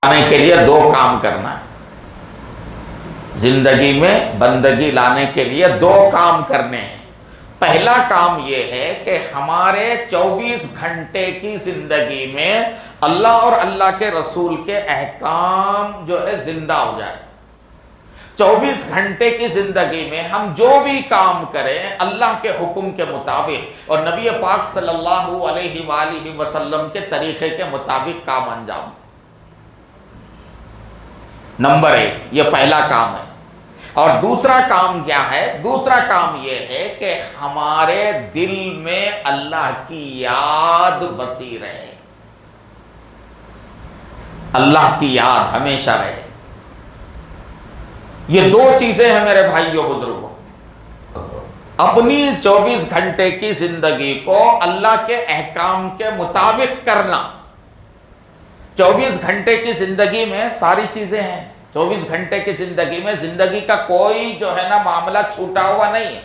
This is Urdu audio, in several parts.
لانے کے لیے دو کام کرنا ہے. زندگی میں بندگی لانے کے لیے دو کام کرنے ہیں. پہلا کام یہ ہے کہ ہمارے 24 گھنٹے کی زندگی میں اللہ اور اللہ کے رسول کے احکام جو ہے زندہ ہو جائے. 24 گھنٹے کی زندگی میں ہم جو بھی کام کریں اللہ کے حکم کے مطابق اور نبی پاک صلی اللہ علیہ وآلہ وسلم کے طریقے کے مطابق کام انجام دیں. نمبر 1 یہ پہلا کام ہے. اور دوسرا کام کیا ہے؟ دوسرا کام یہ ہے کہ ہمارے دل میں اللہ کی یاد بسی رہے. اللہ کی یاد ہمیشہ رہے. یہ دو چیزیں ہیں میرے بھائیوں بزرگوں. اپنی 24 گھنٹے کی زندگی کو اللہ کے احکام کے مطابق کرنا. 24 گھنٹے کی زندگی میں ساری چیزیں ہیں. 24 گھنٹے کی زندگی میں زندگی کا کوئی جو ہے نا معاملہ چھوٹا ہوا نہیں ہے.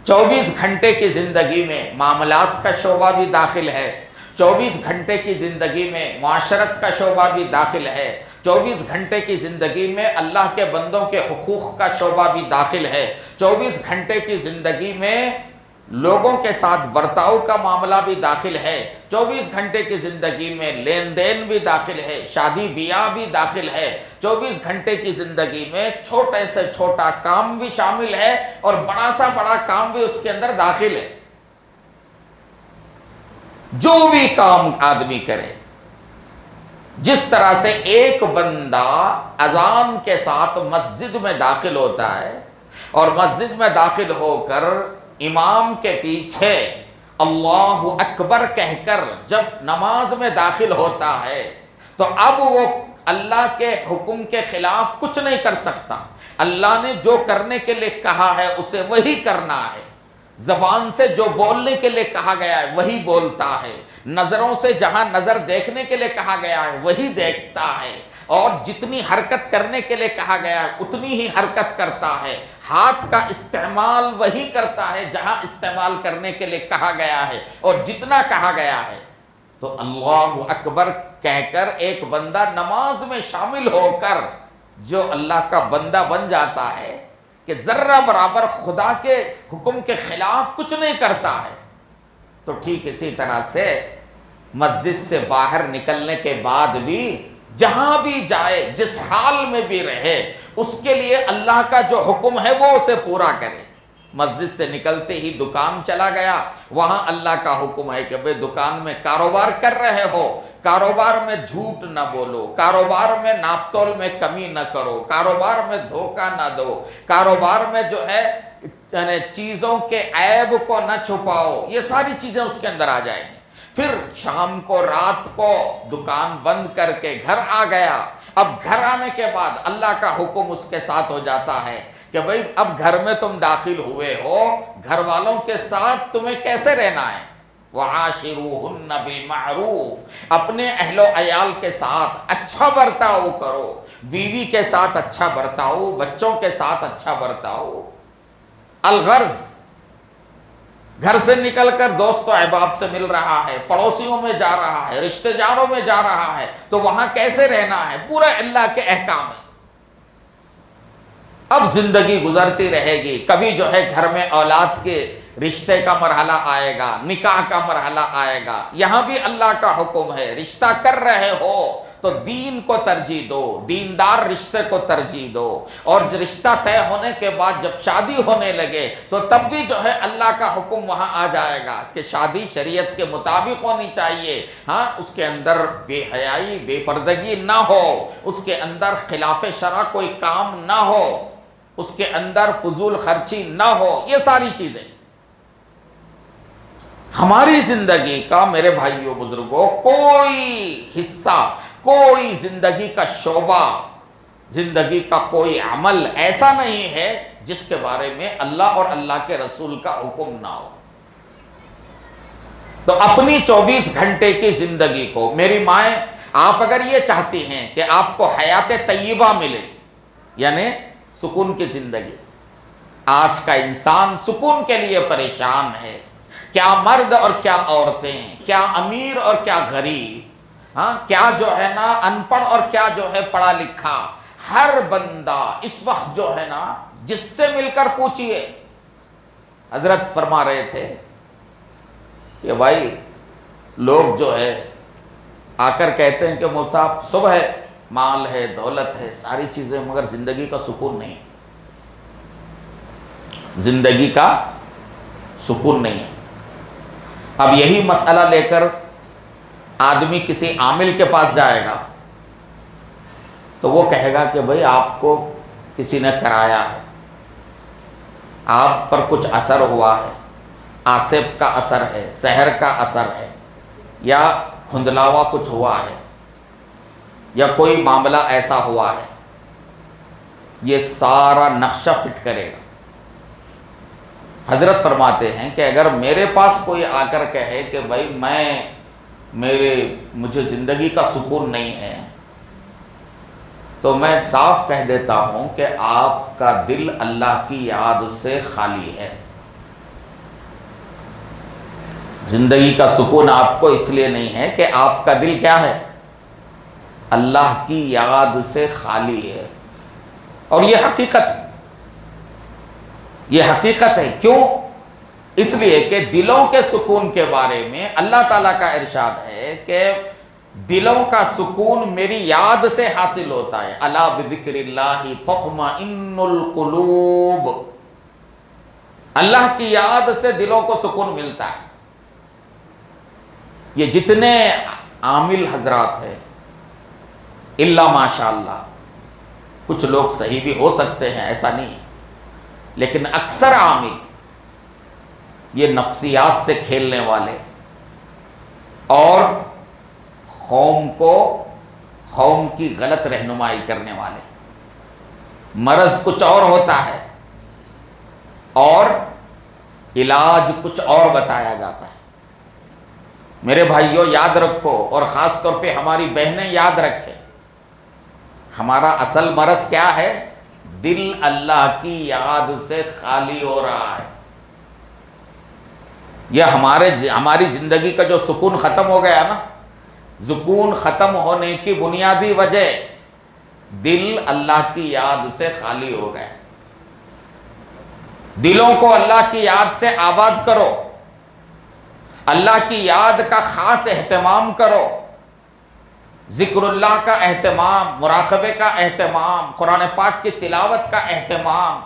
24 گھنٹے کی زندگی میں معاملات کا شعبہ بھی داخل ہے. 24 گھنٹے کی زندگی میں معاشرت کا شعبہ بھی داخل ہے. 24 گھنٹے کی زندگی میں اللہ کے بندوں کے حقوق کا شعبہ بھی داخل ہے. 24 گھنٹے کی زندگی میں لوگوں کے ساتھ برتاؤ کا معاملہ بھی داخل ہے. 24 گھنٹے کی زندگی میں لین دین بھی داخل ہے. شادی بیاہ بھی داخل ہے. 24 گھنٹے کی زندگی میں چھوٹے سے چھوٹا کام بھی شامل ہے اور بڑا سا بڑا کام بھی اس کے اندر داخل ہے. جو بھی کام آدمی کرے، جس طرح سے ایک بندہ اذان کے ساتھ مسجد میں داخل ہوتا ہے اور مسجد میں داخل ہو کر امام کے پیچھے اللہ اکبر کہہ کر جب نماز میں داخل ہوتا ہے تو اب وہ اللہ کے حکم کے خلاف کچھ نہیں کر سکتا. اللہ نے جو کرنے کے لیے کہا ہے اسے وہی کرنا ہے. زبان سے جو بولنے کے لیے کہا گیا ہے وہی بولتا ہے. نظروں سے جہاں نظر دیکھنے کے لیے کہا گیا ہے وہی دیکھتا ہے. اور جتنی حرکت کرنے کے لیے کہا گیا ہے اتنی ہی حرکت کرتا ہے. ہاتھ کا استعمال وہی کرتا ہے جہاں استعمال کرنے کے لیے کہا گیا ہے اور جتنا کہا گیا ہے. تو اللہ اکبر کہہ کر ایک بندہ نماز میں شامل ہو کر جو اللہ کا بندہ بن جاتا ہے کہ ذرہ برابر خدا کے حکم کے خلاف کچھ نہیں کرتا ہے. تو ٹھیک اسی طرح سے مسجد سے باہر نکلنے کے بعد بھی جہاں بھی جائے جس حال میں بھی رہے اس کے لیے اللہ کا جو حکم ہے وہ اسے پورا کرے. مسجد سے نکلتے ہی دکان چلا گیا، وہاں اللہ کا حکم ہے کہ بھئی دکان میں کاروبار کر رہے ہو، کاروبار میں جھوٹ نہ بولو، کاروبار میں ناپ تول میں کمی نہ کرو، کاروبار میں دھوکہ نہ دو، کاروبار میں جو ہے چیزوں کے عیب کو نہ چھپاؤ. یہ ساری چیزیں اس کے اندر آ جائیں گی. پھر شام کو رات کو دکان بند کر کے گھر آ گیا. اب گھر آنے کے بعد اللہ کا حکم اس کے ساتھ ہو جاتا ہے کہ بھئی اب گھر میں تم داخل ہوئے ہو، گھر والوں کے ساتھ تمہیں کیسے رہنا ہے. وَعَاشِرُوهُنَّ بِالْمَعْرُوفِ، اپنے اہل و عیال کے ساتھ اچھا برتاؤ کرو، بیوی کے ساتھ اچھا برتاؤ، بچوں کے ساتھ اچھا برتاؤ. الغرض گھر سے نکل کر دوست و احباب سے مل رہا ہے، پڑوسیوں میں جا رہا ہے، رشتہ داروں میں جا رہا ہے، تو وہاں کیسے رہنا ہے، پورا اللہ کے احکام ہے. اب زندگی گزرتی رہے گی. کبھی جو ہے گھر میں اولاد کے رشتے کا مرحلہ آئے گا، نکاح کا مرحلہ آئے گا. یہاں بھی اللہ کا حکم ہے رشتہ کر رہے ہو تو دین کو ترجیح دو، دیندار رشتے کو ترجیح دو. اور رشتہ طے ہونے کے بعد جب شادی ہونے لگے تو تب بھی جو ہے اللہ کا حکم وہاں آ جائے گا کہ شادی شریعت کے مطابق ہونی چاہیے. ہاں، اس کے اندر بے حیائی بے پردگی نہ ہو، اس کے اندر خلاف شرع کوئی کام نہ ہو، اس کے اندر فضول خرچی نہ ہو. یہ ساری چیزیں ہماری زندگی کا میرے بھائیوں بزرگوں کوئی حصہ، کوئی زندگی کا شعبہ، زندگی کا کوئی عمل ایسا نہیں ہے جس کے بارے میں اللہ اور اللہ کے رسول کا حکم نہ ہو. تو اپنی 24 گھنٹے کی زندگی کو، میری مائیں، آپ اگر یہ چاہتی ہیں کہ آپ کو حیات طیبہ ملے، یعنی سکون کی زندگی. آج کا انسان سکون کے لیے پریشان ہے. کیا مرد اور کیا عورتیں، کیا امیر اور کیا غریب. ہاں کیا جو ہے نا ان پڑھ اور کیا جو ہے پڑھا لکھا، ہر بندہ اس وقت جو ہے نا جس سے مل کر پوچھئے. حضرت فرما رہے تھے کہ بھائی لوگ جو ہے آ کر کہتے ہیں کہ مولوی صاحب سب ہے، مال ہے، دولت ہے، ساری چیزیں، مگر زندگی کا سکون نہیں، زندگی کا سکون نہیں ہے. اب یہی مسئلہ لے کر آدمی کسی عامل کے پاس جائے گا تو وہ کہے گا کہ بھئی آپ کو کسی نے کرایا ہے، آپ پر کچھ اثر ہوا ہے، آصب کا اثر ہے، سحر کا اثر ہے، یا کھندلاوا کچھ ہوا ہے، یا کوئی معاملہ ایسا ہوا ہے، یہ سارا نقشہ فٹ کرے گا. حضرت فرماتے ہیں کہ اگر میرے پاس کوئی آ کر کہے کہ بھائی مجھے زندگی کا سکون نہیں ہے، تو میں صاف کہہ دیتا ہوں کہ آپ کا دل اللہ کی یاد سے خالی ہے. زندگی کا سکون آپ کو اس لیے نہیں ہے کہ آپ کا دل کیا ہے؟ اللہ کی یاد سے خالی ہے. اور یہ حقیقت ہے، یہ حقیقت ہے. کیوں؟ اس لیے کہ دلوں کے سکون کے بارے میں اللہ تعالیٰ کا ارشاد ہے کہ دلوں کا سکون میری یاد سے حاصل ہوتا ہے. الا بذکر اللہ تطمئن القلوب، اللہ کی یاد سے دلوں کو سکون ملتا ہے. یہ جتنے عامل حضرات ہیں الا ماشاء اللہ، کچھ لوگ صحیح بھی ہو سکتے ہیں، ایسا نہیں، لیکن اکثر عامل یہ نفسیات سے کھیلنے والے اور قوم کی غلط رہنمائی کرنے والے. مرض کچھ اور ہوتا ہے اور علاج کچھ اور بتایا جاتا ہے. میرے بھائیوں یاد رکھو، اور خاص طور پہ ہماری بہنیں یاد رکھیں، ہمارا اصل مرض کیا ہے؟ دل اللہ کی یاد سے خالی ہو رہا ہے. یہ ہماری زندگی کا جو سکون ختم ہو گیا نا، سکون ختم ہونے کی بنیادی وجہ دل اللہ کی یاد سے خالی ہو گیا. دلوں کو اللہ کی یاد سے آباد کرو، اللہ کی یاد کا خاص اہتمام کرو، ذکر اللہ کا اہتمام، مراقبے کا اہتمام، قرآن پاک کی تلاوت کا اہتمام،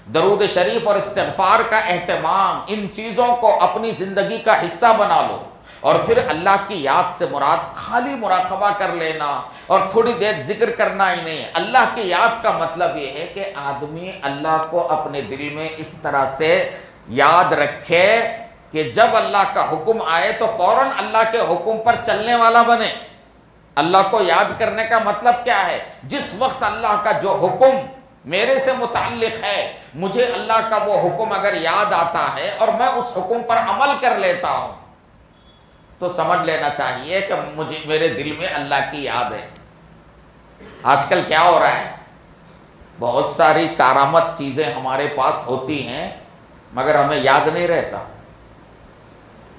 درود شریف اور استغفار کا اہتمام. ان چیزوں کو اپنی زندگی کا حصہ بنا لو. اور پھر اللہ کی یاد سے مراد خالی مراقبہ کر لینا اور تھوڑی دیر ذکر کرنا ہی نہیں. اللہ کی یاد کا مطلب یہ ہے کہ آدمی اللہ کو اپنے دل میں اس طرح سے یاد رکھے کہ جب اللہ کا حکم آئے تو فوراً اللہ کے حکم پر چلنے والا بنے. اللہ کو یاد کرنے کا مطلب کیا ہے؟ جس وقت اللہ کا جو حکم میرے سے متعلق ہے، مجھے اللہ کا وہ حکم اگر یاد آتا ہے اور میں اس حکم پر عمل کر لیتا ہوں تو سمجھ لینا چاہیے کہ میرے دل میں اللہ کی یاد ہے. آج کل کیا ہو رہا ہے؟ بہت ساری کارآمد چیزیں ہمارے پاس ہوتی ہیں مگر ہمیں یاد نہیں رہتا.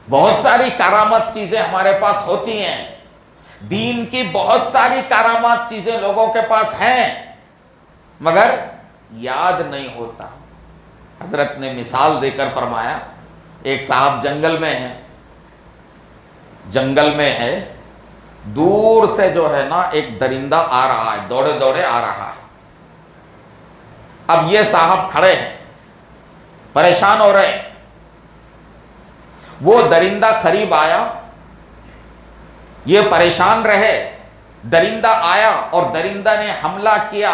بہت ساری کارآمد چیزیں ہمارے پاس ہوتی ہیں، دین کی بہت ساری کارآمد چیزیں لوگوں کے پاس ہیں مگر یاد نہیں ہوتا. حضرت نے مثال دے کر فرمایا، ایک صاحب جنگل میں ہے، دور سے جو ہے نا ایک درندہ آ رہا ہے، دوڑے دوڑے آ رہا ہے. اب یہ صاحب کھڑے ہیں، پریشان ہو رہے ہیں. وہ درندہ قریب آیا، یہ پریشان رہے. درندہ آیا اور درندہ نے حملہ کیا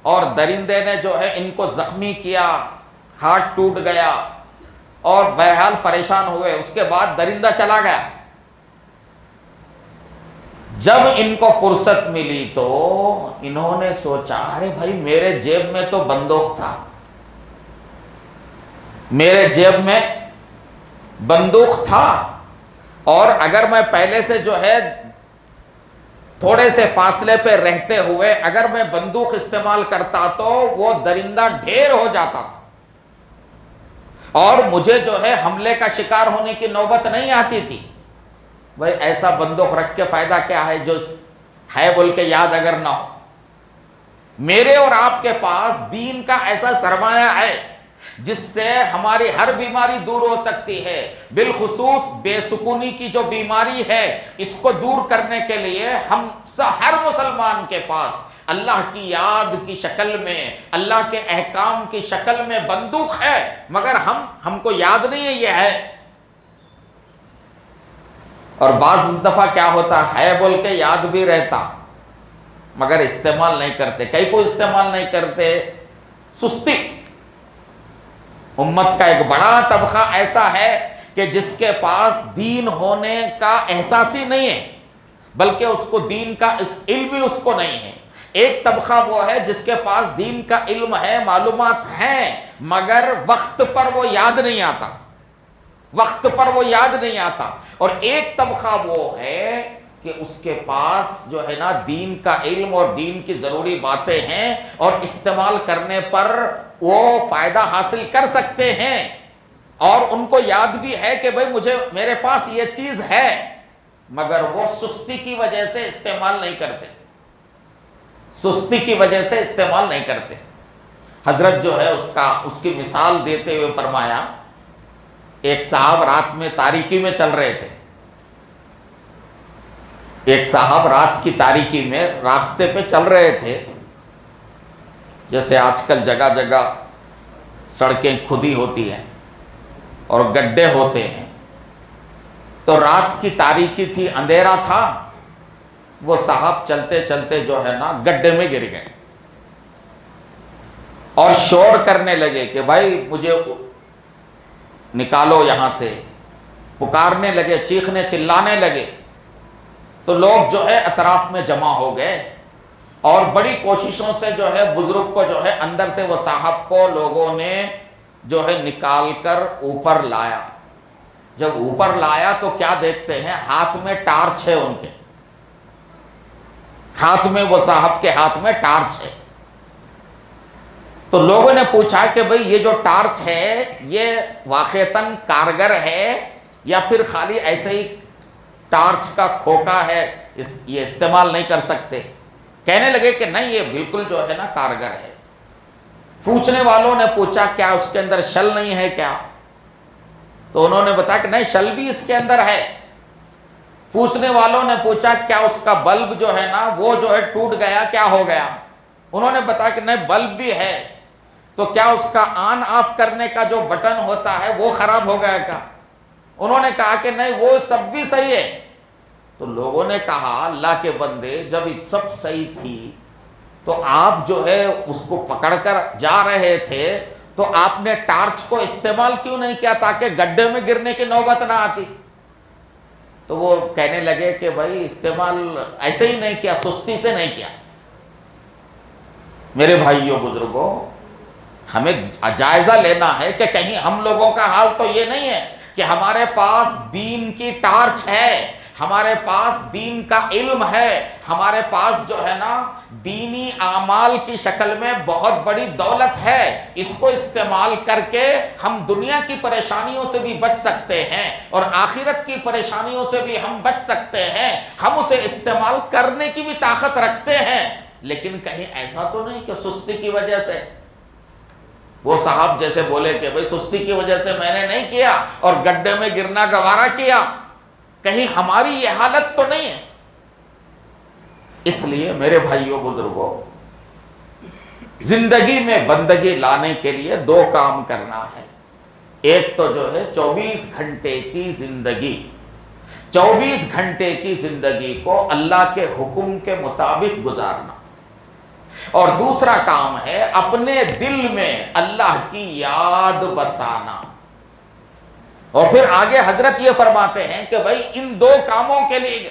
اور درندے نے جو ہے ان کو زخمی کیا، ہاتھ ٹوٹ گیا اور بہرحال پریشان ہوئے. اس کے بعد درندہ چلا گیا. جب ان کو فرصت ملی تو انہوں نے سوچا، ارے بھائی میرے جیب میں تو بندوق تھا، میرے جیب میں بندوق تھا، اور اگر میں پہلے سے جو ہے تھوڑے سے فاصلے پہ رہتے ہوئے اگر میں بندوق استعمال کرتا تو وہ درندہ ڈھیر ہو جاتا تھا اور مجھے جو ہے حملے کا شکار ہونے کی نوبت نہیں آتی تھی. بھائی ایسا بندوق رکھ کے فائدہ کیا ہے جو ہے بول کے یاد اگر نہ ہو. میرے اور آپ کے پاس دین کا ایسا سرمایہ ہے جس سے ہماری ہر بیماری دور ہو سکتی ہے. بالخصوص بے سکونی کی جو بیماری ہے اس کو دور کرنے کے لیے ہر مسلمان کے پاس اللہ کی یاد کی شکل میں، اللہ کے احکام کی شکل میں بندوق ہے، مگر ہم کو یاد نہیں ہے یہ ہے. اور بعض دفعہ کیا ہوتا ہے بول کے یاد بھی رہتا مگر استعمال نہیں کرتے. کئی کو استعمال نہیں کرتے؟ سستی. امت کا ایک بڑا طبقہ ایسا ہے کہ جس کے پاس دین ہونے کا احساس ہی نہیں ہے، بلکہ اس کو دین کا علم ہی اس کو نہیں ہے. ایک طبقہ وہ ہے جس کے پاس دین کا علم ہے، معلومات ہیں، مگر وقت پر وہ یاد نہیں آتا، وقت پر وہ یاد نہیں آتا. اور ایک طبقہ وہ ہے کہ اس کے پاس جو ہے نا دین کا علم اور دین کی ضروری باتیں ہیں اور استعمال کرنے پر وہ فائدہ حاصل کر سکتے ہیں، اور ان کو یاد بھی ہے کہ بھئی میرے پاس یہ چیز ہے، مگر وہ سستی کی وجہ سے استعمال نہیں کرتے، سستی کی وجہ سے استعمال نہیں کرتے. حضرت جو ہے اس کی مثال دیتے ہوئے فرمایا، ایک صاحب رات میں تاریکی میں چل رہے تھے. ایک صاحب رات کی تاریکی میں راستے پہ چل رہے تھے. جیسے آج کل جگہ جگہ سڑکیں کھدی ہوتی ہیں اور گڈھے ہوتے ہیں، تو رات کی تاریکی تھی، اندھیرا تھا. وہ صاحب چلتے چلتے جو ہے نا گڈھے میں گر گئے اور شور کرنے لگے کہ بھائی مجھے نکالو یہاں سے. پکارنے لگے، چیخنے چلانے لگے. تو لوگ جو ہے اطراف میں جمع ہو گئے اور بڑی کوششوں سے جو ہے بزرگ کو جو ہے اندر سے وہ صاحب کو لوگوں نے جو ہے نکال کر اوپر لایا. جب اوپر لایا تو کیا دیکھتے ہیں؟ ہاتھ میں ٹارچ ہے، ان کے ہاتھ میں، وہ صاحب کے ہاتھ میں ٹارچ ہے. تو لوگوں نے پوچھا کہ بھئی یہ جو ٹارچ ہے یہ واقعتاً کارگر ہے یا پھر خالی ایسے ہی ٹارچ کا کھوکا ہے، یہ استعمال نہیں کر سکتے؟ کہنے لگے کہ نہیں، یہ بالکل جو ہے نا کارگر ہے. پوچھنے والوں نے پوچھا کیا اس کے اندر شل نہیں ہے کیا؟ تو انہوں نے بتایا کہ نہیں، شل بھی اس کے اندر ہے. پوچھنے والوں نے پوچھا کیا اس کا بلب جو ہے نا وہ جو ہے ٹوٹ گیا، کیا ہو گیا؟ انہوں نے بتایا کہ نہیں، بلب بھی ہے. تو کیا اس کا آن آف کرنے کا جو بٹن ہوتا ہے وہ خراب ہو گیا کیا؟ انہوں نے کہا کہ نہیں، وہ سب بھی صحیح ہے. تو لوگوں نے کہا اللہ کے بندے، جب سب صحیح تھی تو آپ جو ہے اس کو پکڑ کر جا رہے تھے تو آپ نے ٹارچ کو استعمال کیوں نہیں کیا تاکہ گڈھے میں گرنے کی نوبت نہ آتی؟ تو وہ کہنے لگے کہ بھائی استعمال ایسے ہی نہیں کیا، سستی سے نہیں کیا. میرے بھائیوں بزرگوں، ہمیں جائزہ لینا ہے کہ کہیں ہم لوگوں کا حال تو یہ نہیں ہے کہ ہمارے پاس دین کی ٹارچ ہے، ہمارے پاس دین کا علم ہے، ہمارے پاس جو ہے نا دینی اعمال کی شکل میں بہت بڑی دولت ہے، اس کو استعمال کر کے ہم دنیا کی پریشانیوں سے بھی بچ سکتے ہیں اور آخرت کی پریشانیوں سے بھی ہم بچ سکتے ہیں. ہم اسے استعمال کرنے کی بھی طاقت رکھتے ہیں، لیکن کہیں ایسا تو نہیں کہ سستی کی وجہ سے. وہ صاحب جیسے بولے کہ بھئی سستی کی وجہ سے میں نے نہیں کیا اور گڈھے میں گرنا گوارا کیا، کہیں ہماری یہ حالت تو نہیں ہے. اس لیے میرے بھائیوں بزرگوں، زندگی میں بندگی لانے کے لیے دو کام کرنا ہے. ایک تو جو ہے 24 گھنٹے کی زندگی، 24 گھنٹے کی زندگی کو اللہ کے حکم کے مطابق گزارنا، اور دوسرا کام ہے اپنے دل میں اللہ کی یاد بسانا. اور پھر آگے حضرت یہ فرماتے ہیں کہ بھائی ان دو کاموں کے لیے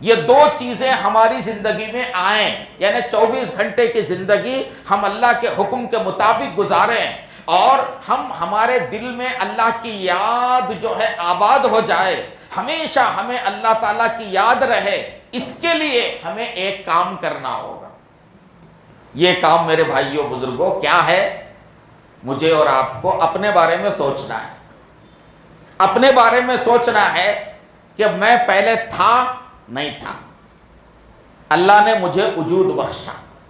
یہ دو چیزیں ہماری زندگی میں آئیں، یعنی 24 گھنٹے کی زندگی ہم اللہ کے حکم کے مطابق گزاریں اور ہمارے دل میں اللہ کی یاد جو ہے آباد ہو جائے، ہمیشہ ہمیں اللہ تعالیٰ کی یاد رہے. اس کے لیے ہمیں ایک کام کرنا ہوگا. یہ کام میرے بھائیوں بزرگوں کیا ہے؟ مجھے اور آپ کو اپنے بارے میں سوچنا ہے. اپنے بارے میں سوچنا ہے کہ میں پہلے تھا نہیں تھا، اللہ نے مجھے وجود بخشا،